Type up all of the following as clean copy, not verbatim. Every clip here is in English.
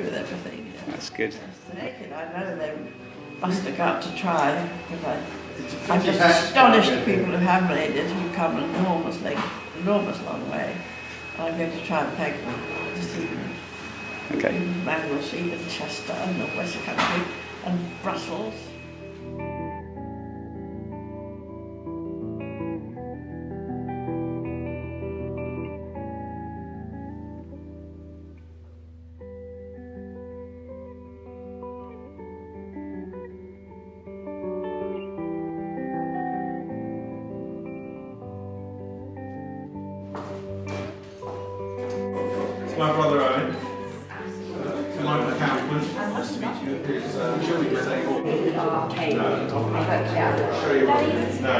happy with everything. Yeah. That's good. I know they must have got to try, because I'm just astonished at people who have made it, who come an enormous long way. I'm going to try and thank them this evening. Okay. In Manglesey and Chester and the West Country and Brussels. My brother Owen, my accountant. Nice to meet you. His children say, no, I'll show you what it is. No.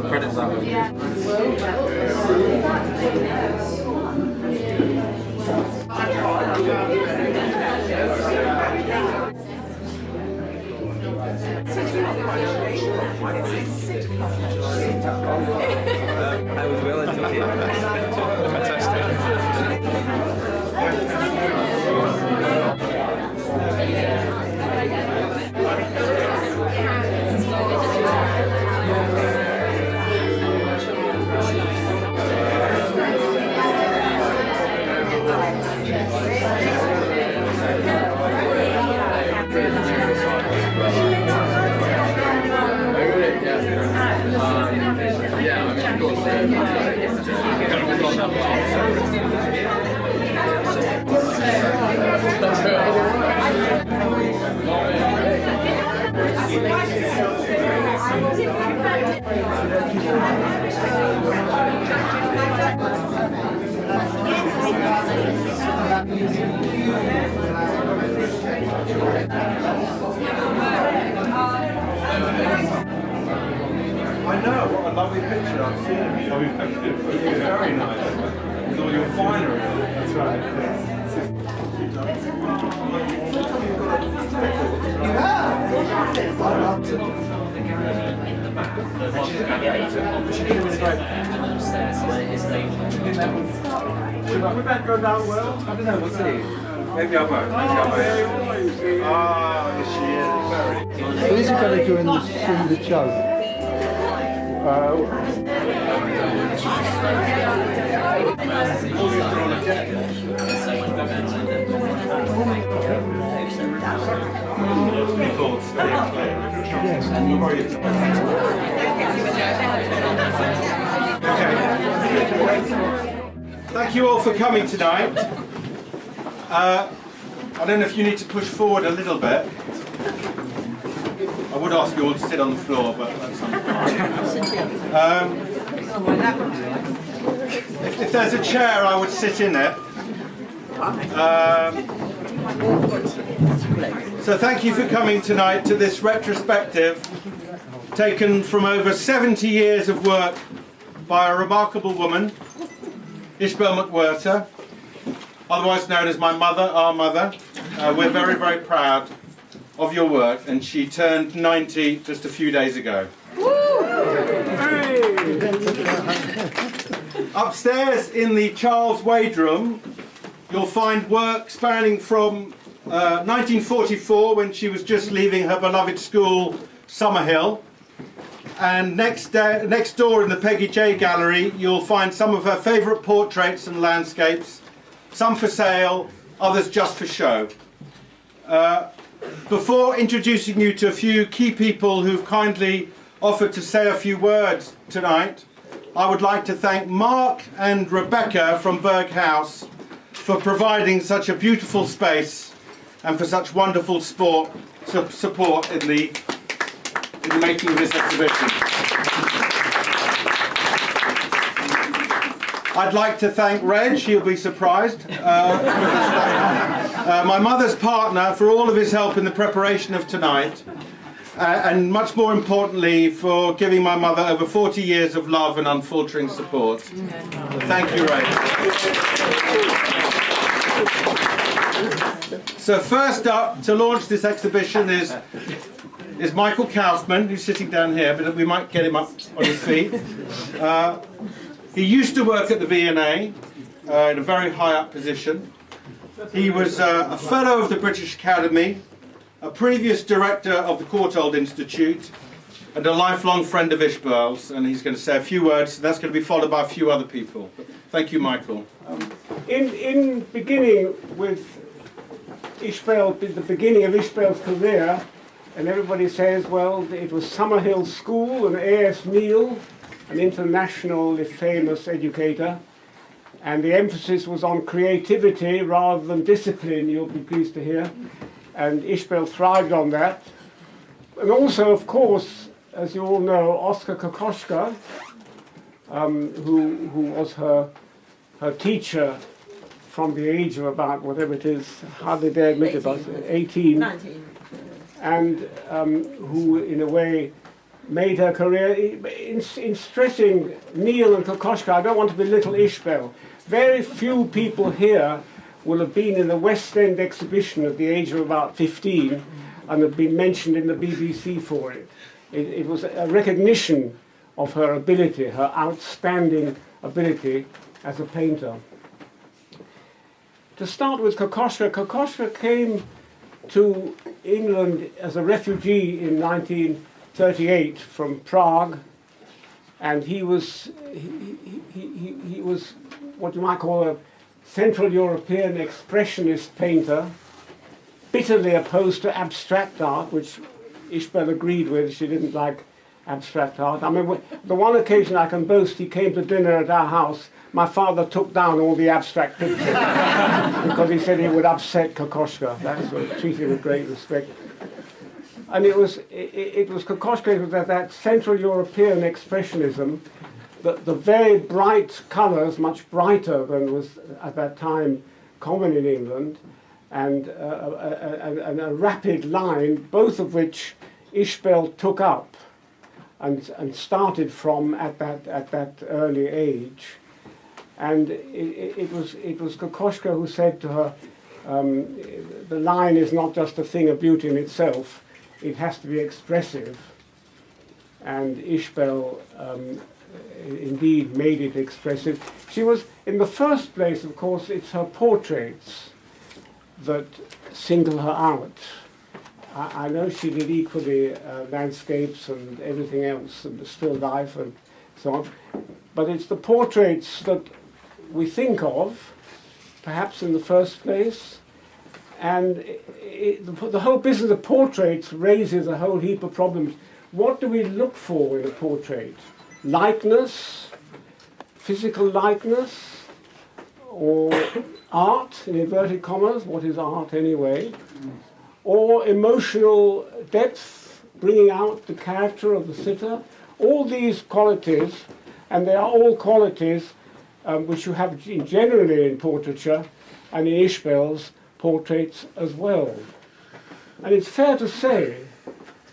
Credits up. I was well into it. I know, what a lovely picture. I've seen it. I mean, it's very nice. With all your finery. That's right. You have? Would that go down well? I don't know, we'll see. Maybe I won't. Ah, yes, she is. Very. Who's it going to go and see the show? Thank you all for coming tonight. I don't know if you need to push forward a little bit. I would ask you all to sit on the floor, but that's if there's a chair, I would sit in it. So thank you for coming tonight to this retrospective taken from over 70 years of work by a remarkable woman, Ishbel McWhirter, otherwise known as my mother, our mother. We're very, very proud of your work, and she turned 90 just a few days ago. Upstairs in the Charles Wade room, you'll find work spanning from 1944, when she was just leaving her beloved school, Summerhill, and next door in the Peggy J Gallery, you'll find some of her favourite portraits and landscapes, some for sale, others just for show. Before introducing you to a few key people who've kindly offered to say a few words tonight, I would like to thank Mark and Rebecca from Burgh House for providing such a beautiful space and for such wonderful support in the making of this exhibition. I'd like to thank Reg, he'll be surprised, my mother's partner, for all of his help in the preparation of tonight, and much more importantly, for giving my mother over 40 years of love and unfaltering support. So thank you, Ray. So first up to launch this exhibition is Michael Kaufman, who's sitting down here, but we might get him up on his feet. He used to work at the V&A in a very high up position. He was a fellow of the British Academy, a previous director of the Courtauld Institute, and a lifelong friend of Ishbel's, and he's going to say a few words. That's going to be followed by a few other people. Thank you, Michael. In beginning with Ishbel, the beginning of Ishbel's career, and everybody says, well, it was Summerhill School and A.S. Neal, an internationally famous educator, and the emphasis was on creativity rather than discipline, you'll be pleased to hear, and Ishbel thrived on that. And also, of course, as you all know, Oskar Kokoschka, who was her teacher from the age of about, whatever it is, hardly dare admit it, about 18. 19. And who, in a way, made her career. In stressing Neil and Kokoschka, I don't want to belittle Ishbel. Very few people here will have been in the West End exhibition at the age of about 15 and have been mentioned in the BBC for it. It was a recognition of her ability, her outstanding ability as a painter. To start with Kokoschka, Kokoschka came to England as a refugee in 1938 from Prague, and he was what you might call a Central European expressionist painter, bitterly opposed to abstract art, which Ishbel agreed with. She didn't like abstract art. I mean, the one occasion I can boast, he came to dinner at our house. My father took down all the abstract pictures because he said he would upset Kokoschka. That's what treated him with great respect. And it was Kokoschka with that Central European expressionism, the very bright colours, much brighter than was at that time common in England, and a rapid line, both of which Ishbel took up and started from at that early age. And it was Kokoschka who said to her, the line is not just a thing of beauty in itself, it has to be expressive. And Ishbel indeed made it expressive. She was, in the first place, of course, it's her portraits that single her out. I know she did equally landscapes and everything else, and the still life and so on, but it's the portraits that we think of, perhaps in the first place, and the whole business of portraits raises a whole heap of problems. What do we look for in a portrait? Likeness, physical likeness, or art, in inverted commas? What is art anyway? Or emotional depth, bringing out the character of the sitter. All these qualities, and they are all qualities which you have generally in portraiture and in Ishbel's portraits as well. And it's fair to say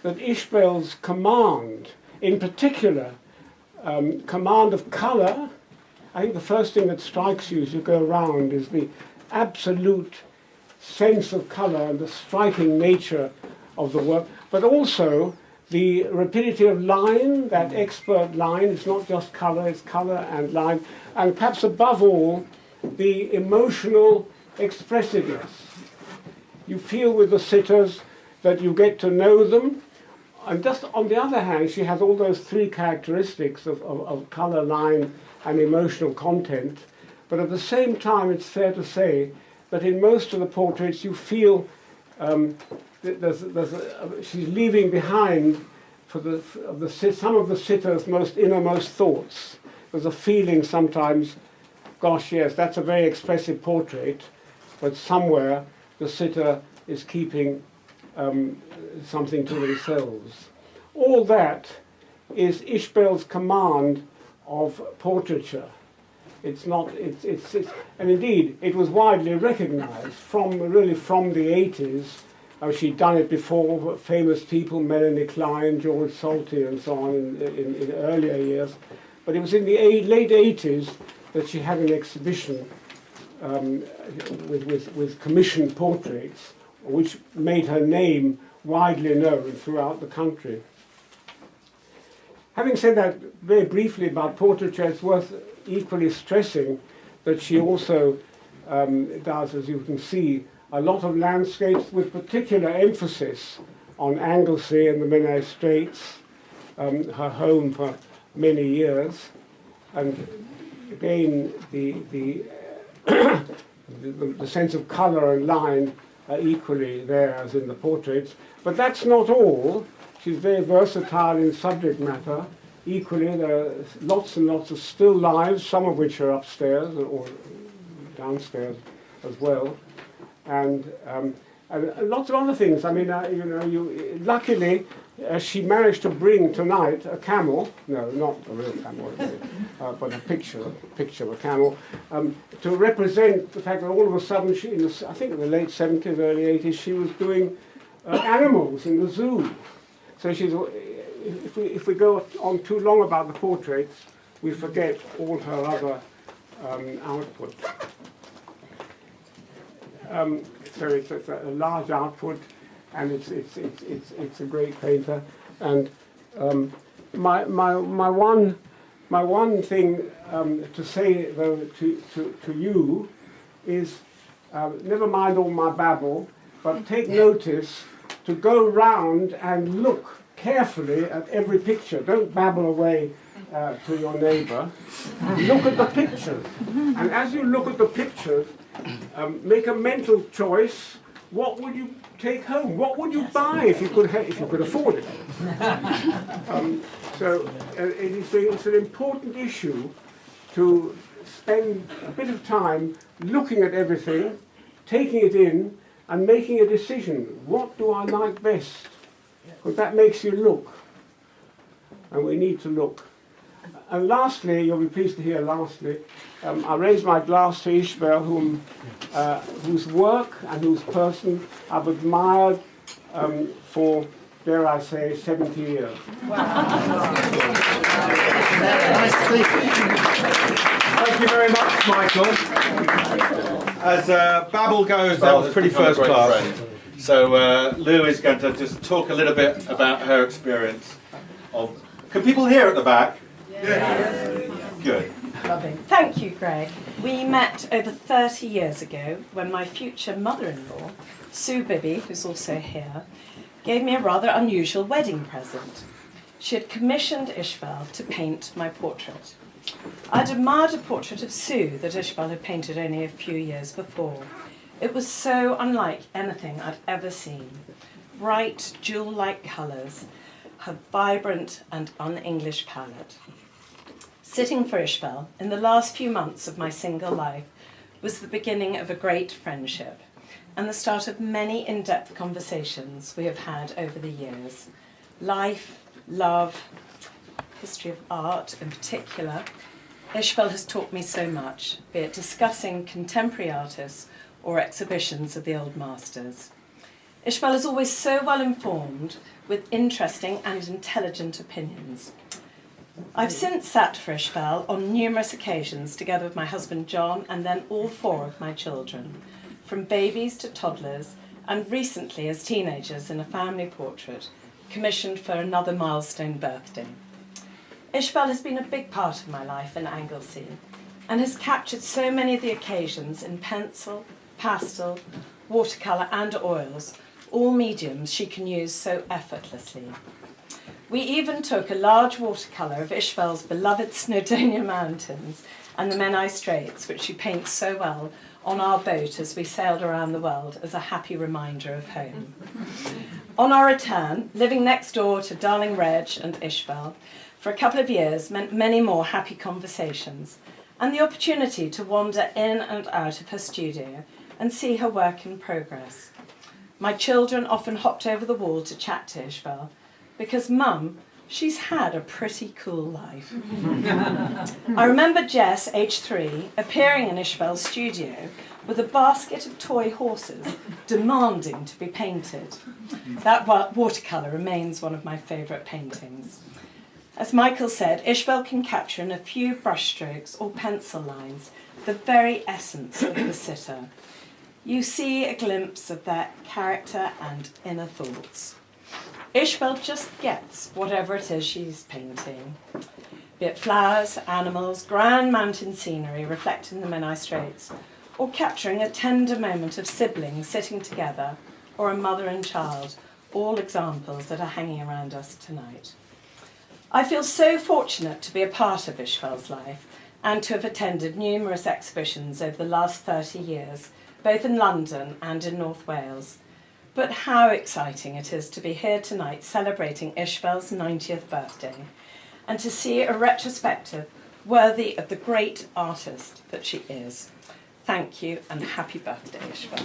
that Ishbel's command, in particular, command of colour, I think the first thing that strikes you as you go around is the absolute sense of colour and the striking nature of the work, but also the rapidity of line, that expert line. It's not just colour, it's colour and line, and perhaps above all, the emotional expressiveness. You feel with the sitters that you get to know them, and just on the other hand, she has all those three characteristics of colour, line, and emotional content, but at the same time, it's fair to say that in most of the portraits you feel she's leaving behind some of the sitter's most innermost thoughts. There's a feeling sometimes, gosh, yes, that's a very expressive portrait, but somewhere the sitter is keeping something to themselves. All that is Ishbel's command of portraiture. It's not, and indeed, it was widely recognized from the 80s She'd done it before, famous people, Melanie Klein, George Solti and so on in earlier years. But it was in the late 80s that she had an exhibition with commissioned portraits, which made her name widely known throughout the country. Having said that very briefly about portraiture, it's worth equally stressing that she also does, as you can see, a lot of landscapes with particular emphasis on Anglesey and the Menai Straits, her home for many years. And again, the sense of colour and line are equally there as in the portraits. But that's not all. She's very versatile in subject matter. Equally, there are lots and lots of still lives, some of which are upstairs or downstairs as well, and lots of other things. I mean, luckily, she managed to bring tonight a camel. No, not a real camel, but a picture of a camel, to represent the fact that all of a sudden, I think in the late 70s, early 80s, she was doing animals in the zoo. So she's. If we go on too long about the portraits, we forget all her other output. So it's a large output, and it's a great painter. And my one thing to say though to you is, never mind all my babble, but take notice to go round and look carefully at every picture. Don't babble away to your neighbour. Look at the pictures. And as you look at the pictures, make a mental choice. What would you take home? What would you buy if you could afford it? So it's an important issue to spend a bit of time looking at everything, taking it in, and making a decision. What do I like best? Because that makes you look, and we need to look. And lastly, you'll be pleased to hear lastly, I raise my glass to Ishbel, whose work and whose person I've admired for, dare I say, 70 years. Wow. Thank you very much, Michael. As babble goes, that was pretty first class. So Lou is going to just talk a little bit about her experience of... Can people hear at the back? Yes. Good. Lovely. Thank you, Greg. We met over 30 years ago when my future mother-in-law, Sue Bibby, who's also here, gave me a rather unusual wedding present. She had commissioned Ishbel to paint my portrait. I'd admired a portrait of Sue that Ishbel had painted only a few years before. It was so unlike anything I'd ever seen. Bright, jewel-like colours, her vibrant and un-English palette. Sitting for Ishbel in the last few months of my single life was the beginning of a great friendship and the start of many in-depth conversations we have had over the years. Life, love, history of art in particular. Ishbel has taught me so much, be it discussing contemporary artists or exhibitions of the old masters. Ishbel is always so well informed with interesting and intelligent opinions. I've since sat for Ishbel on numerous occasions together with my husband John and then all four of my children, from babies to toddlers and recently as teenagers in a family portrait commissioned for another milestone birthday. Ishbel has been a big part of my life in Anglesey and has captured so many of the occasions in pencil, pastel, watercolour and oils, all mediums she can use so effortlessly. We even took a large watercolour of Ishbel's beloved Snowdonia Mountains and the Menai Straits, which she paints so well, on our boat as we sailed around the world as a happy reminder of home. On our return, living next door to darling Reg and Ishbel for a couple of years meant many more happy conversations and the opportunity to wander in and out of her studio and see her work in progress. My children often hopped over the wall to chat to Ishbel because Mum she's had a pretty cool life. I remember Jess, age 3, appearing in Ishbel's studio with a basket of toy horses demanding to be painted. That watercolour remains one of my favourite paintings. As Michael said, Ishbel can capture in a few brushstrokes or pencil lines the very essence of the sitter. You see a glimpse of their character and inner thoughts. Ishbel just gets whatever it is she's painting. Be it flowers, animals, grand mountain scenery reflecting the Menai Straits, or capturing a tender moment of siblings sitting together, or a mother and child, all examples that are hanging around us tonight. I feel so fortunate to be a part of Ishbel's life and to have attended numerous exhibitions over the last 30 years, both in London and in North Wales. But how exciting it is to be here tonight celebrating Ishbel's 90th birthday and to see a retrospective worthy of the great artist that she is. Thank you and happy birthday, Ishbel.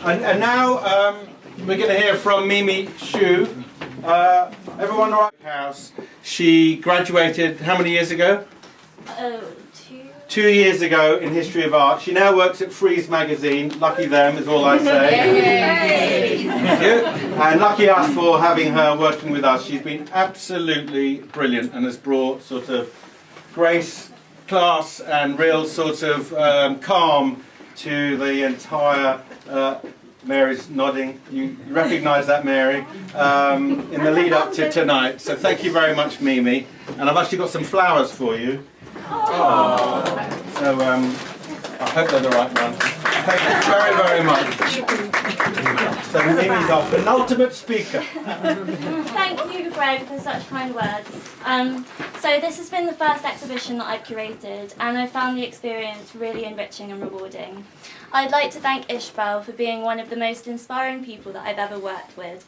And now we're going to hear from Mimi Shu. Everyone right? House. She graduated how many years ago? 2 years ago in History of Art. She now works at Frieze magazine. Lucky them is all I say. Thank you. And lucky us for having her working with us. She's been absolutely brilliant and has brought sort of grace, class and real sort of calm to the entire Mary's nodding. You recognise that, Mary, in the lead up to tonight. So thank you very much, Mimi. And I've actually got some flowers for you. Oh. So I hope they're the right ones. Thank you very, very much. So Mimi's our penultimate speaker. Thank you, Greg, for such kind words. So this has been the first exhibition that I've curated, and I found the experience really enriching and rewarding. I'd like to thank Ishbel for being one of the most inspiring people that I've ever worked with.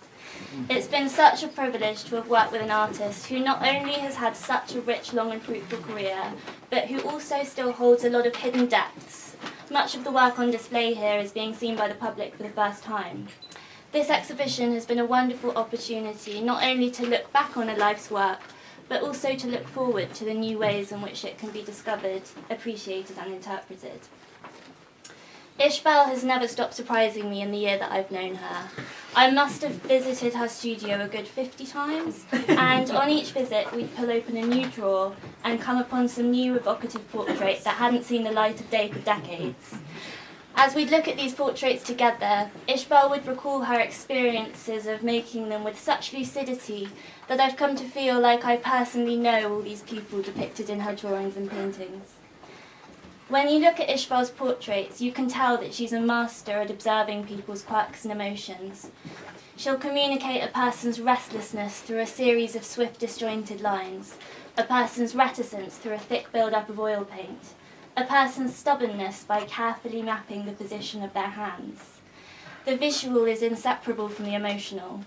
It's been such a privilege to have worked with an artist who not only has had such a rich, long and fruitful career, but who also still holds a lot of hidden depths. Much of the work on display here is being seen by the public for the first time. This exhibition has been a wonderful opportunity not only to look back on a life's work, but also to look forward to the new ways in which it can be discovered, appreciated and interpreted. Ishbel has never stopped surprising me in the year that I've known her. I must have visited her studio a good 50 times, and on each visit we'd pull open a new drawer and come upon some new evocative portrait that hadn't seen the light of day for decades. As we'd look at these portraits together, Ishbel would recall her experiences of making them with such lucidity that I've come to feel like I personally know all these people depicted in her drawings and paintings. When you look at Ishbel's portraits, you can tell that she's a master at observing people's quirks and emotions. She'll communicate a person's restlessness through a series of swift, disjointed lines, a person's reticence through a thick build-up of oil paint, a person's stubbornness by carefully mapping the position of their hands. The visual is inseparable from the emotional.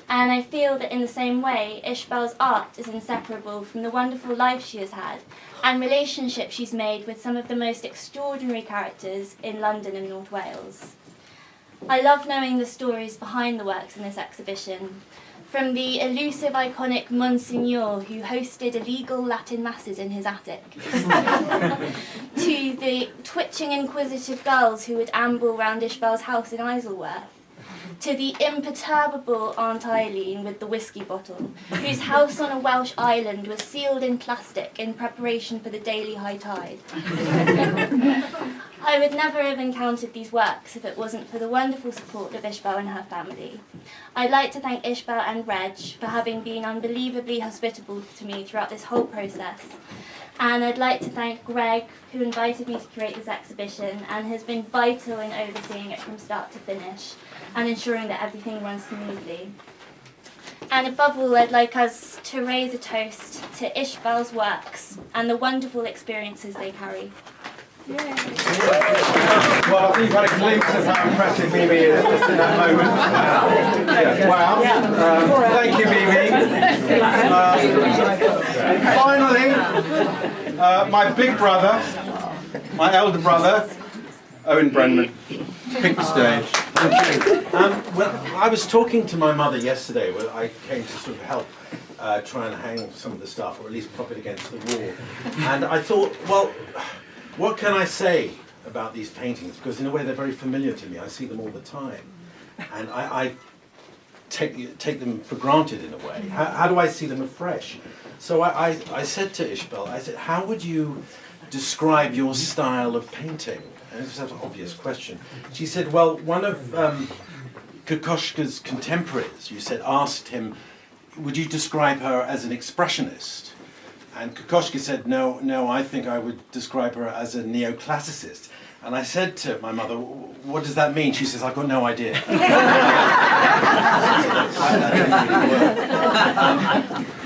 And I feel that in the same way, Ishbel's art is inseparable from the wonderful life she has had and relationships she's made with some of the most extraordinary characters in London and North Wales. I love knowing the stories behind the works in this exhibition, from the elusive, iconic Monsignor who hosted illegal Latin masses in his attic, to the twitching, inquisitive girls who would amble round Ishbel's house in Isleworth, to the imperturbable Aunt Eileen with the whiskey bottle, whose house on a Welsh island was sealed in plastic in preparation for the daily high tide. I would never have encountered these works if it wasn't for the wonderful support of Ishbel and her family. I'd like to thank Ishbel and Reg for having been unbelievably hospitable to me throughout this whole process. And I'd like to thank Greg, who invited me to create this exhibition and has been vital in overseeing it from start to finish and ensuring that everything runs smoothly. And above all, I'd like us to raise a toast to Ishbel's works and the wonderful experiences they carry. Well, I think you've had a glimpse of how impressive Mimi is just in that moment. Wow. Thank you, Mimi. Finally, my big brother, my elder brother, Owen Brenman. Pick the stage. Thank you. Well, I was talking to my mother yesterday when I came to sort of help try and hang some of the stuff, or at least prop it against the wall. And I thought, well, what can I say about these paintings? Because in a way they're very familiar to me. I see them all the time. And I take them for granted in a way. How do I see them afresh? So I said to Ishbel, I said, how would you describe your style of painting? And it was an obvious question. She said, well, one of Kokoschka's contemporaries, you said, asked him, would you describe her as an expressionist? And Kokoschka said, no, I think I would describe her as a neoclassicist. And I said to my mother, what does that mean? She says, I've got no idea.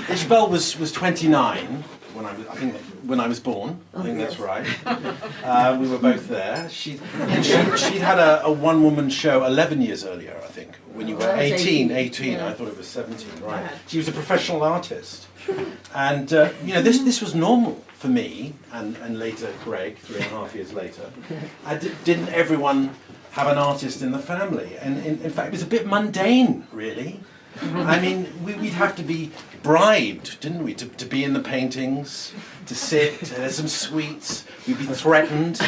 Ishbel was 29 when I was born. I think that's right. We were both there. She'd had a one-woman show 11 years earlier, I think, when you were 18. Yeah. I thought it was 17, right? She was a professional artist. And, this was normal for me, and later Greg, 3.5 years later. Didn't everyone have an artist in the family? And in fact, it was a bit mundane, really. I mean, we'd have to be bribed, didn't we, to be in the paintings, to sit, there's some sweets, we'd be threatened, or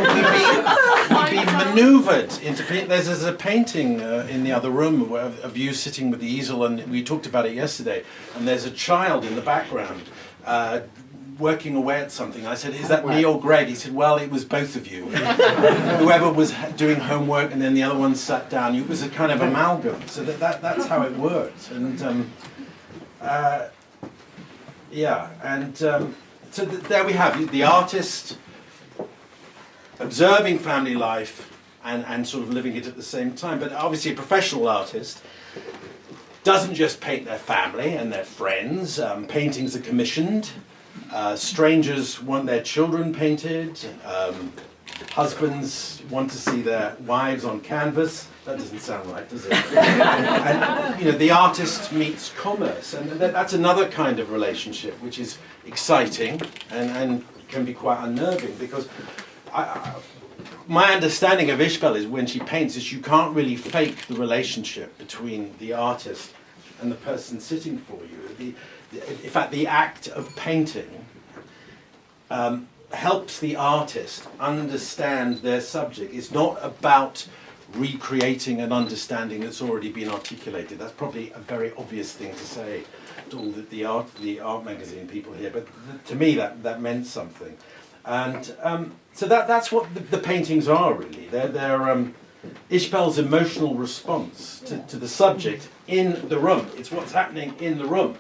we'd be manoeuvred into painting. There's a painting in the other room of you sitting with the easel, and we talked about it yesterday, and there's a child in the background working away at something. I said, is that me or Greg? He said, well, it was both of you. Whoever was doing homework and then the other one sat down. It was a kind of amalgam. So that's how it worked. And so there we have the artist observing family life and sort of living it at the same time. But obviously a professional artist doesn't just paint their family and their friends. Paintings are commissioned. Strangers want their children painted. Husbands want to see their wives on canvas. That doesn't sound right, does it? And the artist meets commerce, and that's another kind of relationship which is exciting and can be quite unnerving, because my understanding of Ishbel is when she paints is you can't really fake the relationship between the artist and the person sitting for you. In fact, the act of painting helps the artist understand their subject. It's not about recreating an understanding that's already been articulated. That's probably a very obvious thing to say to all the art magazine people here, but to me that meant something. And so that's what the paintings are, really. They're Ishbel's emotional response to the subject in the room. It's what's happening in the room.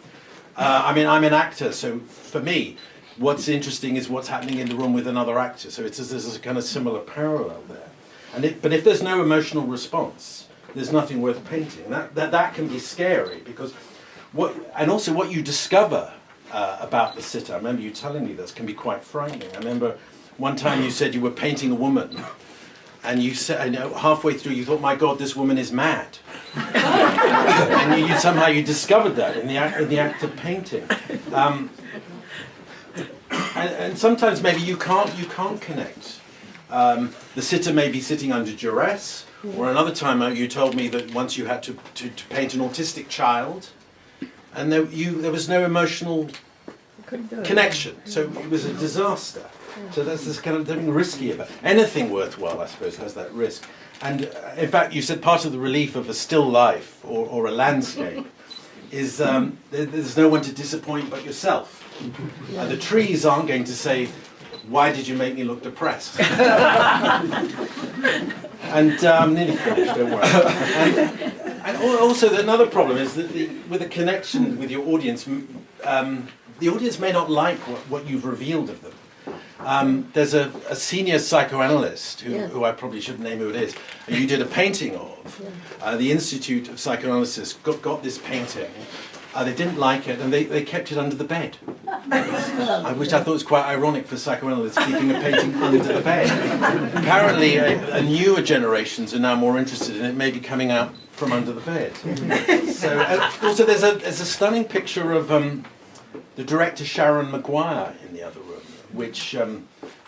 I'm an actor, so for me, what's interesting is what's happening in the room with another actor. So there's a kind of similar parallel there. But if there's no emotional response, there's nothing worth painting. That can be scary, because what you discover about the sitter. I remember you telling me this can be quite frightening. I remember one time you said you were painting a woman, and you said, halfway through you thought, my God, this woman is mad. And somehow you discovered that in the act of painting. And sometimes maybe you can't connect. The sitter may be sitting under duress, or another time you told me that once you had to paint an autistic child, and there was no emotional connection, so it was a disaster. So that's this kind of thing risky about anything worthwhile, I suppose, has that risk. And in fact, you said part of the relief of a still life or a landscape is there's no one to disappoint but yourself. The trees aren't going to say, why did you make me look depressed? And I'm nearly finished, don't worry. And also another problem is that with a connection with your audience, the audience may not like what you've revealed of them. There's a senior psychoanalyst who I probably shouldn't name who it is, and you did a painting of. The Institute of Psychoanalysis got this painting. They didn't like it, and they kept it under the bed, which I thought was quite ironic for psychoanalysts, keeping a painting under the bed. Apparently, newer generations are now more interested in it, maybe coming out from under the bed. So, also, there's a stunning picture of the director Sharon Maguire in the other room, which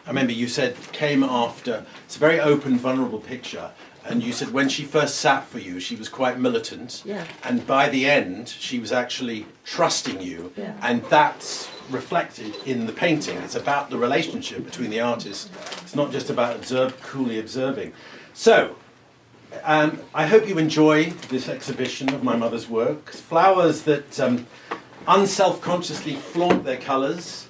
I remember you said came after, it's a very open, vulnerable picture, and you said when she first sat for you, she was quite militant, Yeah. and by the end, she was actually trusting you, Yeah. and that's reflected in the painting. It's about the relationship between the artists. It's not just about coolly observing. So, I hope you enjoy this exhibition of my mother's work. Flowers that unself-consciously flaunt their colours,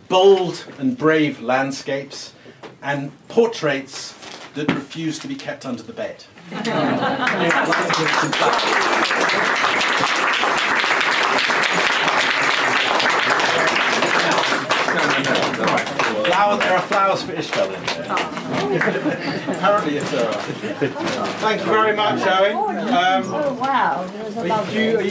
bold and brave landscapes, and portraits that refuse to be kept under the bed. There are flowers for Ishbel in there. Apparently it's Thank you very much, Owen. Oh wow, it was a lovely. Are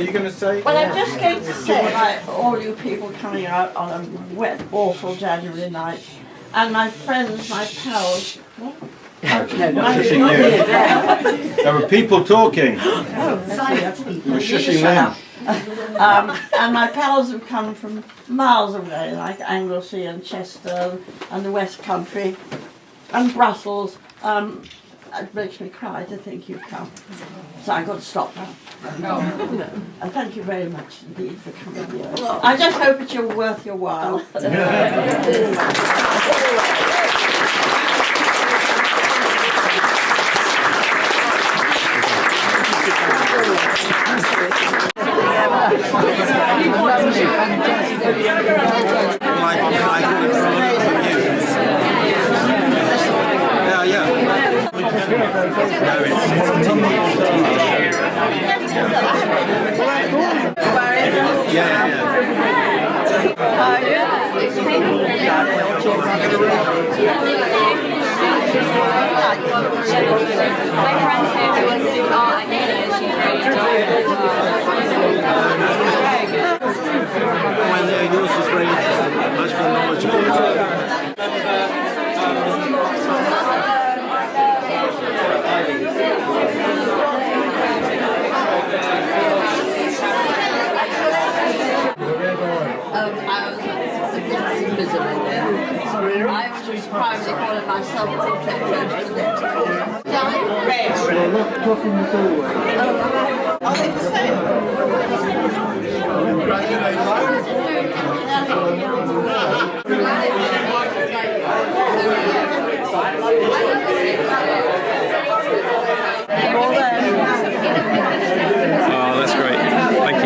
you going to say? Well, I'm just going to say, like, all you people coming out on a wet, awful January night, and my friends, my pals. There were people talking. Oh, You were shushing them. And my pals have come from miles away, like Anglesey and Chester and the West Country and Brussels. It makes me cry to think you've come. So I've got to stop now. And thank you very much indeed for coming here. I just hope it's worth your while. Yours is very interesting, much more knowledgeable. I was just privately calling myself a portrait to the Well, look in the doorway. Are they for sale? Oh, that's great. Thank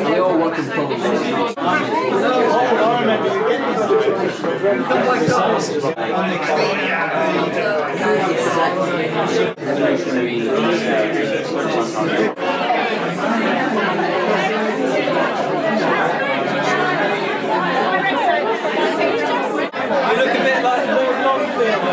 They all work in progress. You look a bit like Lord Longfield.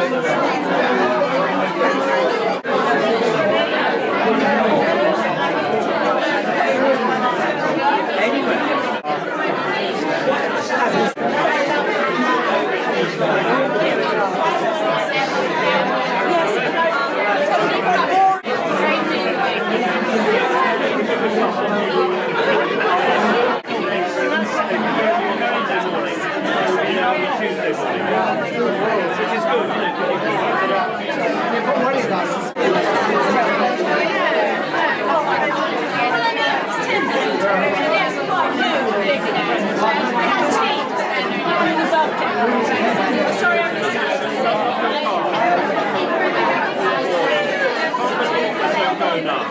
No.